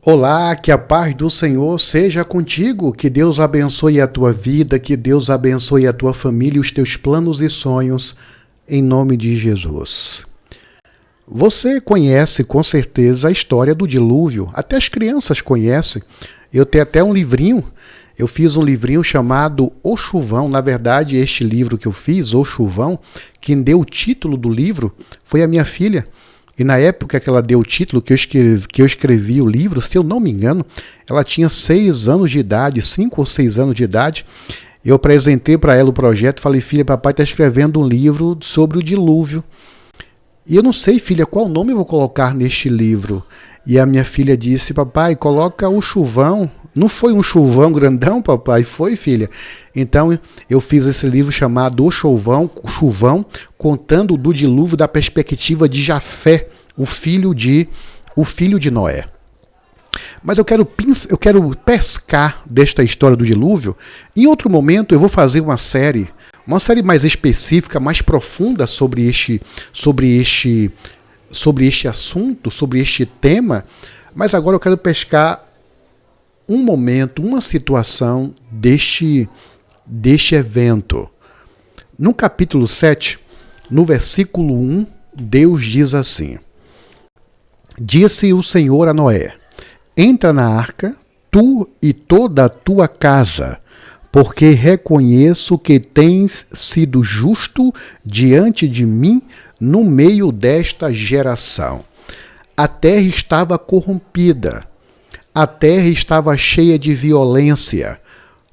Olá, que a paz do Senhor seja contigo, que Deus abençoe a tua vida, que Deus abençoe a tua família e os teus planos e sonhos, em nome de Jesus. Você conhece com certeza a história do dilúvio, até as crianças conhecem. Eu tenho até um livrinho, eu fiz um livrinho chamado O Chuvão. Na verdade, este livro que eu fiz, O Chuvão, quem deu o título do livro foi a minha filha. E na época que ela deu o título, que eu escrevi o livro, se eu não me engano, ela tinha 6 anos de idade, 5 ou 6 anos de idade. Eu apresentei para ela o projeto, falei, filha, papai está escrevendo um livro sobre o dilúvio. E eu não sei, filha, qual nome eu vou colocar neste livro. E a minha filha disse, papai, coloca O Chuvão. Não foi um chuvão grandão, papai? Foi, filha. Então, eu fiz esse livro chamado O Chuvão, contando do dilúvio da perspectiva de Jafé, o filho de Noé. Mas eu quero pescar desta história do dilúvio. Em outro momento, eu vou fazer uma série mais específica, mais profunda sobre este assunto, sobre este tema. Mas agora eu quero pescar um momento, uma situação deste evento. No capítulo 7, no versículo 1, Deus diz assim: Disse o Senhor a Noé: Entra na arca, tu e toda a tua casa, porque reconheço que tens sido justo diante de mim no meio desta geração. A terra estava corrompida. A terra estava cheia de violência.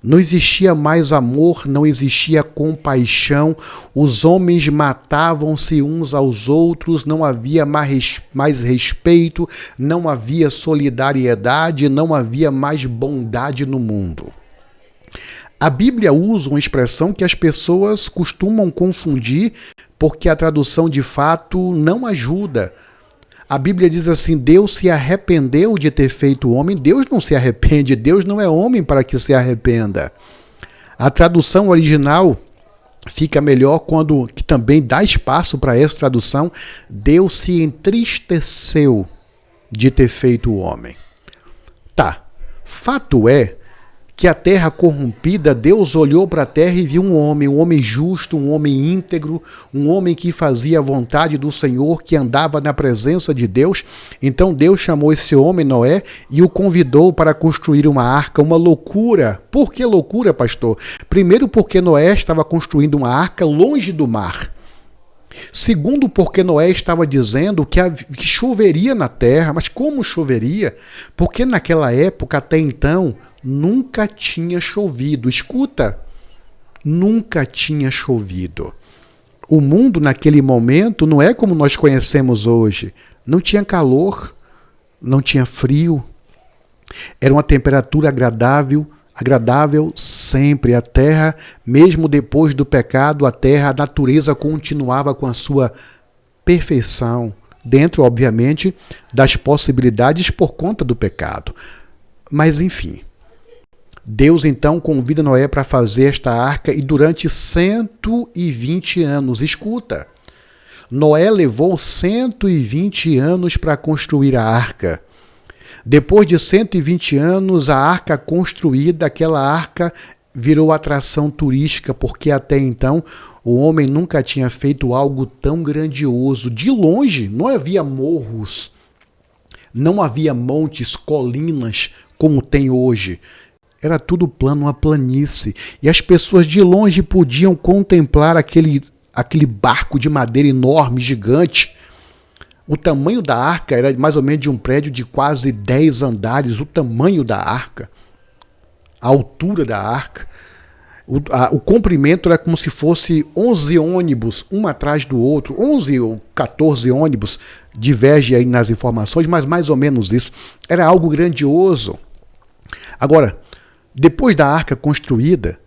Não existia mais amor, não existia compaixão. Os homens matavam-se uns aos outros, não havia mais respeito, não havia solidariedade, não havia mais bondade no mundo. A Bíblia usa uma expressão que as pessoas costumam confundir, porque a tradução de fato não ajuda. A Bíblia diz assim, Deus se arrependeu de ter feito o homem. Deus não se arrepende, Deus não é homem para que se arrependa. A tradução original fica melhor que também dá espaço para essa tradução. Deus se entristeceu de ter feito o homem. Tá, fato é que a terra corrompida, Deus olhou para a terra e viu um homem justo, um homem íntegro, um homem que fazia a vontade do Senhor, que andava na presença de Deus. Então Deus chamou esse homem, Noé, e o convidou para construir uma arca, uma loucura. Por que loucura, pastor? Primeiro, porque Noé estava construindo uma arca longe do mar. Segundo, porque Noé estava dizendo que choveria na terra. Mas como choveria? Porque naquela época, até então, nunca tinha chovido. Escuta, nunca tinha chovido. O mundo naquele momento não é como nós conhecemos hoje. Não tinha calor, não tinha frio. Era uma temperatura agradável sempre. A terra, mesmo depois do pecado, a natureza continuava com a sua perfeição, dentro, obviamente, das possibilidades por conta do pecado. Mas, enfim, Deus então convida Noé para fazer esta arca e durante 120 anos, escuta, Noé levou 120 anos para construir a arca. Depois de 120 anos, a arca construída, aquela arca virou atração turística, porque até então o homem nunca tinha feito algo tão grandioso. De longe, não havia morros, não havia montes, colinas, como tem hoje. Era tudo plano, uma planície. E as pessoas de longe podiam contemplar aquele barco de madeira enorme, gigante. O tamanho da arca era mais ou menos de um prédio de quase 10 andares, o tamanho da arca, a altura da arca. O comprimento era como se fosse 11 ônibus, um atrás do outro, 11 ou 14 ônibus, diverge aí nas informações, mas mais ou menos isso. Era algo grandioso. Agora, depois da arca construída,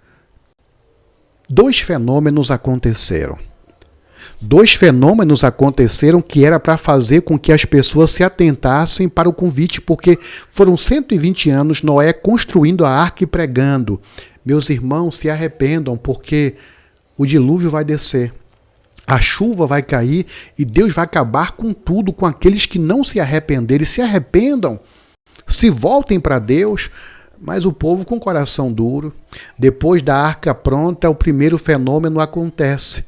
2 fenômenos aconteceram. 2 fenômenos aconteceram que era para fazer com que as pessoas se atentassem para o convite, porque foram 120 anos Noé construindo a arca e pregando. Meus irmãos, se arrependam, porque o dilúvio vai descer. A chuva vai cair e Deus vai acabar com tudo, com aqueles que não se arrependerem. Se arrependam. se voltem para Deus. Mas o povo com coração duro. Depois da arca pronta, o primeiro fenômeno acontece.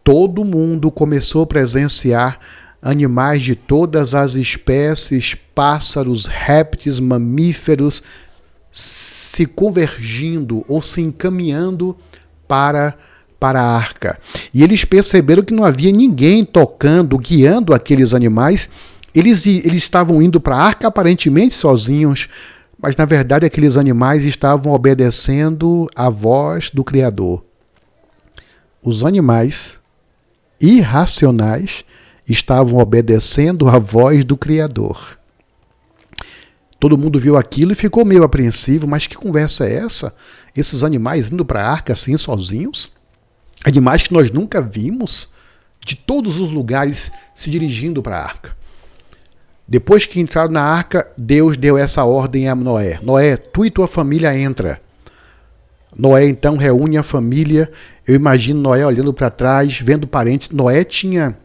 Todo mundo começou a presenciar animais de todas as espécies, pássaros, répteis, mamíferos, se convergindo ou se encaminhando para a arca. E eles perceberam que não havia ninguém tocando, guiando aqueles animais. Eles estavam indo para a arca aparentemente sozinhos, mas na verdade aqueles animais estavam obedecendo à voz do Criador. Os animais irracionais estavam obedecendo à voz do Criador. Todo mundo viu aquilo e ficou meio apreensivo, mas que conversa é essa? Esses animais indo para a arca assim sozinhos? Animais que nós nunca vimos, de todos os lugares se dirigindo para a arca. Depois que entraram na arca, Deus deu essa ordem a Noé. Noé, tu e tua família entra. Noé então reúne a família. Eu imagino Noé olhando para trás, vendo parentes. Noé tinha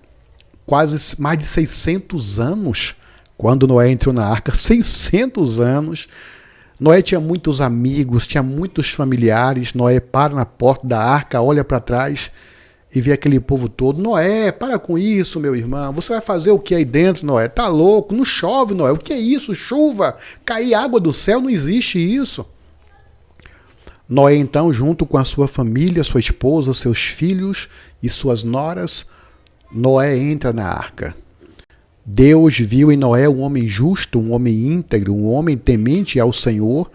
quase mais de 600 anos quando Noé entrou na arca. 600 anos. Noé tinha muitos amigos, tinha muitos familiares. Noé para na porta da arca, olha para trás e vê aquele povo todo. Noé, para com isso, meu irmão. Você vai fazer o que aí dentro, Noé? Tá louco? Não chove, Noé. O que é isso? Chuva? Cair água do céu? Não existe isso. Noé, então, junto com a sua família, sua esposa, seus filhos e suas noras, Noé entra na arca. Deus viu em Noé um homem justo, um homem íntegro, um homem temente ao Senhor,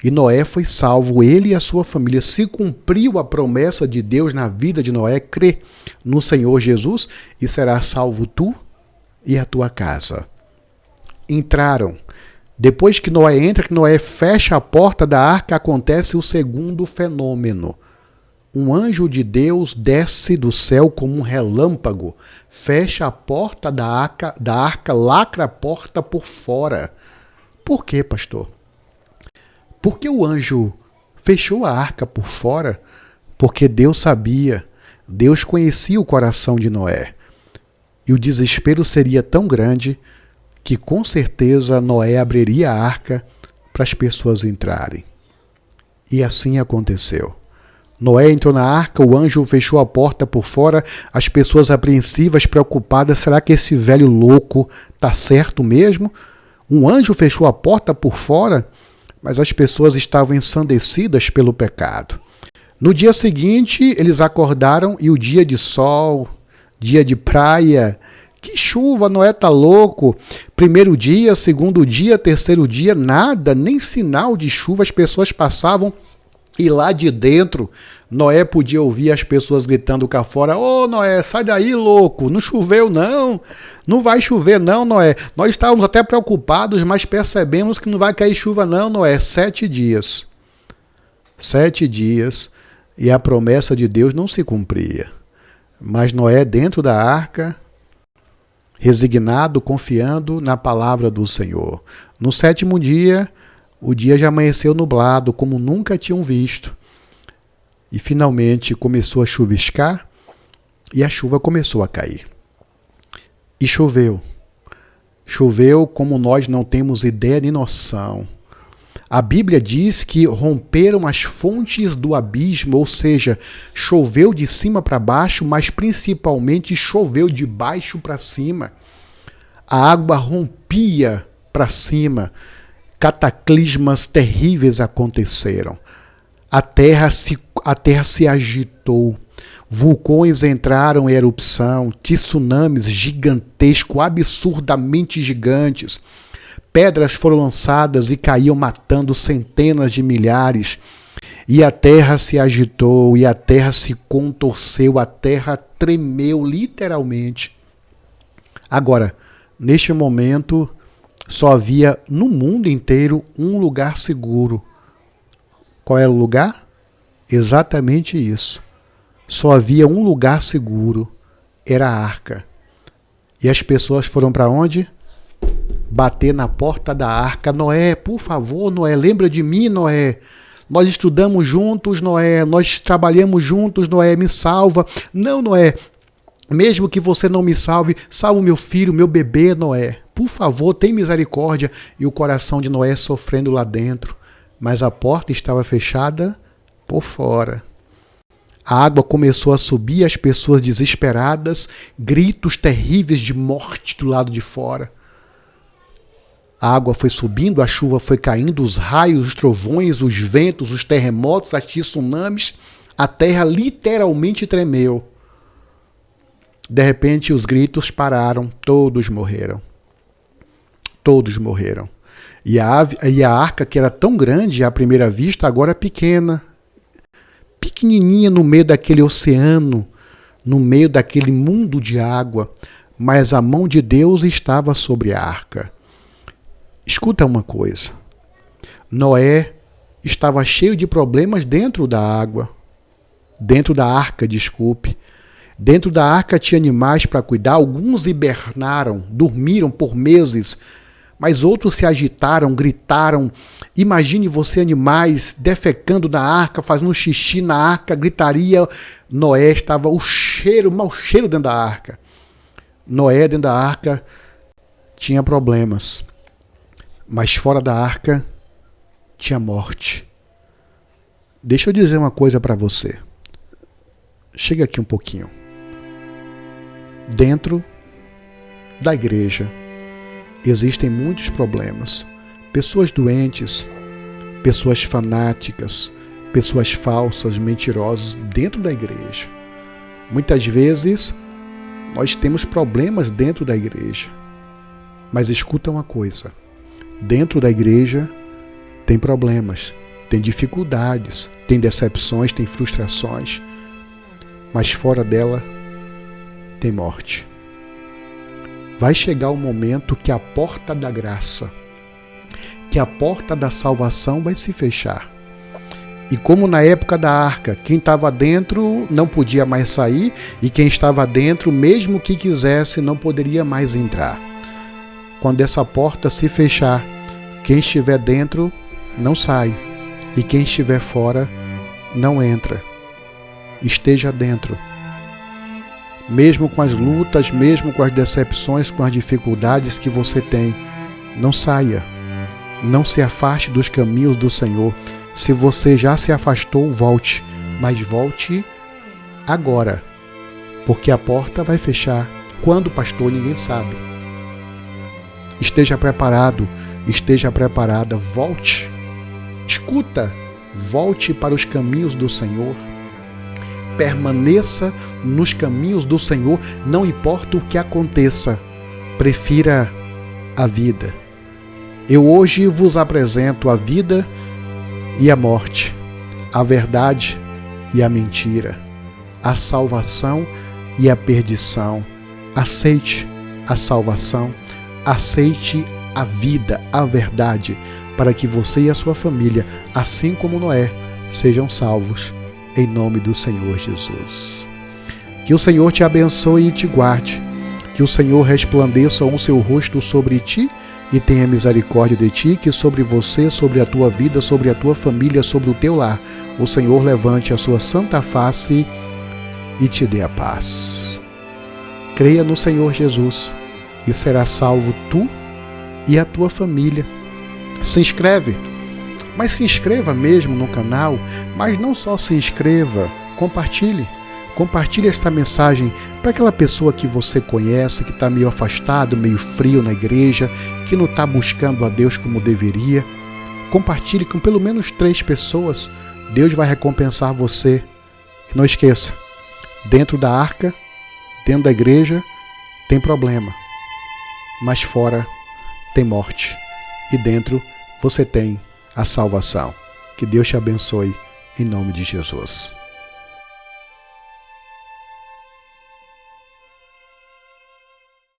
e Noé foi salvo, ele e a sua família. Se cumpriu a promessa de Deus na vida de Noé, crê no Senhor Jesus e será salvo tu e a tua casa. Entraram. Depois que Noé entra, que Noé fecha a porta da arca, acontece o segundo fenômeno. Um anjo de Deus desce do céu como um relâmpago, fecha a porta da arca, lacra a porta por fora. Por quê, pastor? Porque o anjo fechou a arca por fora? Porque Deus sabia, Deus conhecia o coração de Noé. E o desespero seria tão grande que com certeza Noé abriria a arca para as pessoas entrarem. E assim aconteceu. Noé entrou na arca, o anjo fechou a porta por fora, as pessoas apreensivas, preocupadas, será que esse velho louco está certo mesmo? Um anjo fechou a porta por fora, mas as pessoas estavam ensandecidas pelo pecado. No dia seguinte, eles acordaram e o dia de sol, dia de praia, que chuva, Noé tá louco. Primeiro dia, segundo dia, terceiro dia, nada, nem sinal de chuva, as pessoas passavam e lá de dentro, Noé podia ouvir as pessoas gritando cá fora, ô Noé, sai daí, louco, não choveu não, não vai chover não, Noé. Nós estávamos até preocupados, mas percebemos que não vai cair chuva não, Noé. 7 dias. 7 dias e a promessa de Deus não se cumpria. Mas Noé dentro da arca, resignado, confiando na palavra do Senhor. No 7º dia, o dia já amanheceu nublado, como nunca tinham visto. E finalmente começou a chuviscar e a chuva começou a cair. E choveu. Choveu como nós não temos ideia nem noção. A Bíblia diz que romperam as fontes do abismo, ou seja, choveu de cima para baixo, mas principalmente choveu de baixo para cima. A água rompia para cima. Cataclismas terríveis aconteceram. A terra se agitou. Vulcões entraram em erupção, tsunamis gigantescos, absurdamente gigantes. Pedras foram lançadas e caíam matando centenas de milhares. E a terra se agitou, e a terra se contorceu, a terra tremeu literalmente. Agora, neste momento, só havia no mundo inteiro um lugar seguro. Qual era o lugar? Exatamente isso. Só havia um lugar seguro. Era a arca. E as pessoas foram para onde? Bater na porta da arca. Noé, por favor, Noé, lembra de mim, Noé. Nós estudamos juntos, Noé. Nós trabalhamos juntos, Noé, me salva. Não, Noé. Mesmo que você não me salve, salva o meu filho, meu bebê, Noé. por favor, tem misericórdia. E o coração de Noé sofrendo lá dentro. Mas a porta estava fechada por fora. A água começou a subir, as pessoas desesperadas, gritos terríveis de morte do lado de fora. A água foi subindo, a chuva foi caindo, os raios, os trovões, os ventos, os terremotos, as tsunamis. A terra literalmente tremeu. De repente, os gritos pararam, todos morreram. Todos morreram. E a arca, que era tão grande à primeira vista, agora é pequena. Pequenininha no meio daquele oceano, no meio daquele mundo de água. Mas a mão de Deus estava sobre a arca. Escuta uma coisa. Noé estava cheio de problemas dentro da água. Dentro da arca, desculpe. Dentro da arca tinha animais para cuidar. Alguns hibernaram, dormiram por meses. Mas outros se agitaram, gritaram. Imagine você, animais, defecando na arca, fazendo xixi na arca, gritaria. Noé estava mau cheiro dentro da arca. Noé dentro da arca tinha problemas. Mas fora da arca tinha morte. Deixa eu dizer uma coisa para você. Chega aqui um pouquinho. Dentro da igreja existem muitos problemas. Pessoas doentes, pessoas fanáticas, pessoas falsas, mentirosas dentro da igreja. Muitas vezes nós temos problemas dentro da igreja. Mas escuta uma coisa. Dentro da igreja tem problemas, tem dificuldades, tem decepções, tem frustrações. Mas fora dela tem morte. Vai chegar o momento que a porta da graça, que a porta da salvação vai se fechar. E como na época da arca, quem estava dentro não podia mais sair, e quem estava dentro, mesmo que quisesse, não poderia mais entrar. Quando essa porta se fechar, quem estiver dentro não sai, e quem estiver fora não entra. Esteja dentro. Mesmo com as lutas, mesmo com as decepções, com as dificuldades que você tem, não saia. Não se afaste dos caminhos do Senhor. Se você já se afastou, volte. Mas volte agora. Porque a porta vai fechar. Quando, pastor? Ninguém sabe. Esteja preparado. Esteja preparada. Volte. Escuta. Volte para os caminhos do Senhor. Permaneça nos caminhos do Senhor, não importa o que aconteça. Prefira a vida. Eu hoje vos apresento a vida e a morte, a verdade e a mentira, a salvação e a perdição. Aceite a salvação, aceite a vida, a verdade, para que você e a sua família, assim como Noé, sejam salvos. Em nome do Senhor Jesus. Que o Senhor te abençoe e te guarde. Que o Senhor resplandeça o seu rosto sobre ti e tenha misericórdia de ti. Que sobre você, sobre a tua vida, sobre a tua família, sobre o teu lar, o Senhor levante a sua santa face e te dê a paz. Creia no Senhor Jesus e será salvo tu e a tua família. Se inscreve. Mas se inscreva mesmo no canal, mas não só se inscreva, compartilhe. Compartilhe esta mensagem para aquela pessoa que você conhece, que está meio afastado, meio frio na igreja, que não está buscando a Deus como deveria. Compartilhe com pelo menos 3 pessoas. Deus vai recompensar você. E não esqueça, dentro da arca, dentro da igreja, tem problema. Mas fora tem morte. E dentro você tem a salvação. Que Deus te abençoe, em nome de Jesus.